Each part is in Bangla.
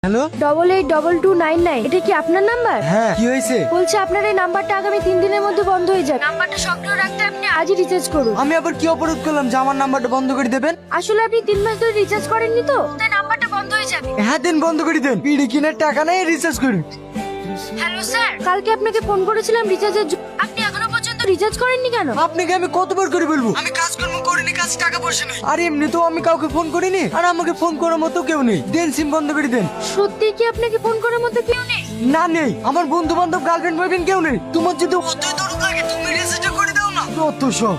হ্যালো 882299 এটা কি আপনার নাম্বার? হ্যাঁ কি হয়েছে? বলছে আপনার এই নাম্বারটা আগামী 3 দিনের মধ্যে বন্ধ হয়ে যাবে। নাম্বারটা সক্রিয় রাখতে আপনি আজই রিচার্জ করুন। আমি আবার কি অপরাধ করলাম যে আমার নাম্বারটা বন্ধ করে দেবেন? আসলে আপনি 3 মাস ধরে রিচার্জ করেননি তো, তাই নাম্বারটা বন্ধ হয়ে যাবে। হ্যাঁ দিন বন্ধ করে দেন, পিড়ি কিনার টাকা নাই রিচার্জ করুন। হ্যালো স্যার, কালকে আপনাকে ফোন করেছিলাম রিচার্জের জন্য। আপনি এখনো পর্যন্ত রিচার্জ করেননি কেন? আপনাকে আমি কতবার করে বলবো আমি কাজকর্ম করিনি, কাজ টাকা পয়সা নেই। আর এমনি তো আমি কাউকে ফোন করিনি, আর আমাকে ফোন করার মতো কেউ নেই। দেন সিম বন্ধ করে দেন। সত্যি কি আপনাকে ফোন করার মতো কেউ নেই? না নেই, আমার বন্ধু বান্ধব গার্লফ্রেন্ড বয়ফ্রেন্ড কেউ নেই। তোমার যদি অতই দরদ লাগে তুমি রিচার্জটা করে দাও না। কত সব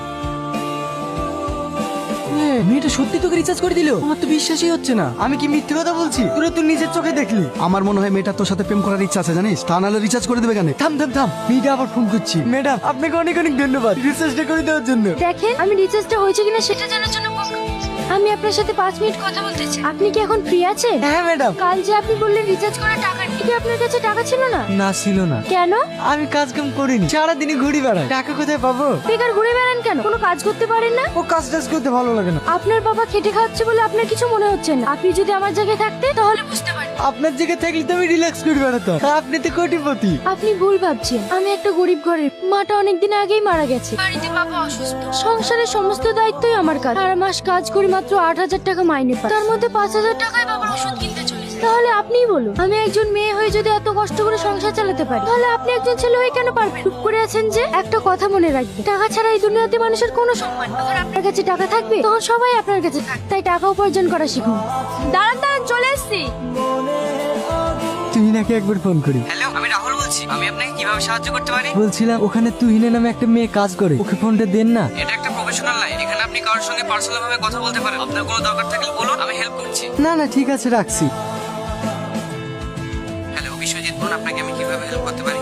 মেয়েটা সত্যি তোকে রিচার্জ করে দিল? আমার তো বিশ্বাসই হচ্ছে না। আমি কি মিথ্যে কথা বলছি? তোরা তুই নিজের চোখে দেখলি। আমার মনে হয় মেয়েটা তোর সাথে প্রেম করার ইচ্ছা আছে, জানিস? তা নাহলে রিচার্জ করে দেবে কেন? থাম থাম থাম, মেয়েটা আবার ফোন করছি। ম্যাডাম আপনাকে অনেক অনেক ধন্যবাদ রিচার্জটা করে দেওয়ার জন্য। দেখেন আমি রিচার্জটা হয়েছে কিনা সেটা জানার জন্য ফোন করেছি। আমি আপনার সাথে 5 মিনিট কথা বলতে চাই। আপনি কি এখন ফ্রি আছেন? হ্যাঁ ম্যাডাম। কাল যে আপনি বললেন রিচার্জ করার টাকা নেই, কি আপনার কাছে টাকা ছিল না? না ছিল না। কেন? আমি কাজ কাম করিনি, সারাদিনই ঘুরি বেড়াই। টাকা কোথায় পাবো? বেকার ঘুরে বেড়ান কেন? কোনো কাজ করতে পারেন না? ও কাজ টাজ করতে ভালো লাগে না। আপনার বাবা খেটে খাওয়াচ্ছে বলে আপনার কিছু মনে হচ্ছে না। আপনি যদি আমার জায়গায় থাকতেন তাহলে বুঝতে পারতেন। আপনার জায়গায় থাকলে তো আমি রিল্যাক্স করে বেড়াতাম। আপনি তো কোটিপতি। আপনি ভুল ভাবছেন। আমি একটা গরিব ঘরের, মাটা অনেকদিন আগেই মারা গেছে। বাড়িতে বাবা অসুস্থ, সংসারের সমস্ত দায়িত্বই আমার কাছে। সারা মাস কাজ করি মাত্র 8,000 টাকা মাইনে পাই, তার মধ্যে 5,000 টাকায় বাবার ওষুধ কিনতে চলে যায়। তাহলে আপনিই বলুন, আমি একজন মেয়ে হয়ে যদি এত কষ্ট করে সংসার চালাতে পারি, তাহলে আপনি একজন ছেলে হয়ে কেন পারবেন? চুপ করে আছেন যে? একটা কথা মনে রাখবেন, টাকা ছাড়া এই দুনিয়াতে মানুষের কোনো সম্মান নেই। যখন আপনার কাছে টাকা থাকবে তখন সবাই আপনার কাছে থাকবে। তাই টাকা উপার্জন করা শিখুন। দাঁড়ান দাঁড়ান, চলে এসছি। তুই নাকি একবার ফোন করি। হ্যালো, আমি রাহুল বলছি। আমি আপনাকে কিভাবে সাহায্য করতে পারি? বলছিলাম ওখানে তুহিনে নামে একটা মেয়ে কাজ করে, ওকে ফোনটা দেন না। এটা একটা প্রফেশনাল লাইন, এখানে আপনি কারোর সঙ্গে পার্সোনাল ভাবে কথা বলতে পারেন। আপনার কোনো দরকার থাকলে বলুন, আমি হেল্প করছি। না না ঠিক আছে রাখছি। হ্যালো, বিশ্বজিৎ বলুন, আপনাকে আমি কিভাবে হেল্প করতে পারি?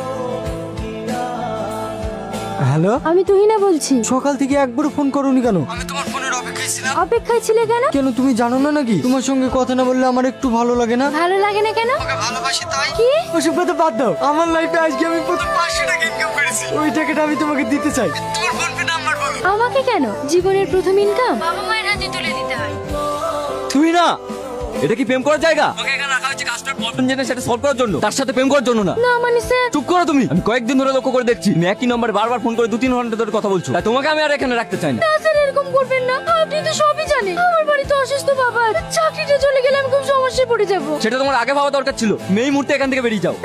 হ্যালো আমি তুহিনা বলছি। সকাল থেকে একবারও ফোন করোনি কেন? আমি তোমার ফোনের অপেক্ষায় ছিলাম। অপেক্ষায় ছিলে কেন? কেন তুমি জানো না নাকি তোমার সঙ্গে কথা না বললে আমার একটু ভালো লাগে না? ভালো লাগে না কেন? তোমাকে ভালোবাসি তাই। কি? ওসব কথা বাদ দাও। আমার লাইফে আজকে আমি প্রথম 500 টাকা ইনকাম করেছি, ওই টাকাটা আমি তোমাকে দিতে চাই। তোমার ফোন পে নাম্বার বলুন। আমাকে কেন? জীবনের প্রথম ইনকাম বাবা মায়ের হাতে তুলে দিতে হয়। তুই না, এটা কি প্রেম করার জায়গা? তোমাকে এখানে রাখা হচ্ছে কাজটার প্রবলেম জেনে সেটা সলভ করার জন্য, তার সাথে প্রেম করার জন্য না। না মানে স্যার, চুপ করো তুমি। আমি কয়েকদিন ধরে লক্ষ্য করে দেখছি তুমি একই নম্বরে বারবার ফোন করে 2-3 ঘন্টা ধরে কথা বলছো। তাই তোমাকে আমি আর এখানে রাখতে চাই না। না স্যার এরকম করবেন না। আপনি তো সবই জানেন, আমার বাড়িতে অসুস্থ বাবা, চাকরিটা চলে গেলে আমি খুব সমস্যায় পড়ে যাব। সেটা তোমার আগে ভাবা দরকার ছিল। তুমি এই মুহূর্তে এখান থেকে বেরিয়ে যাও।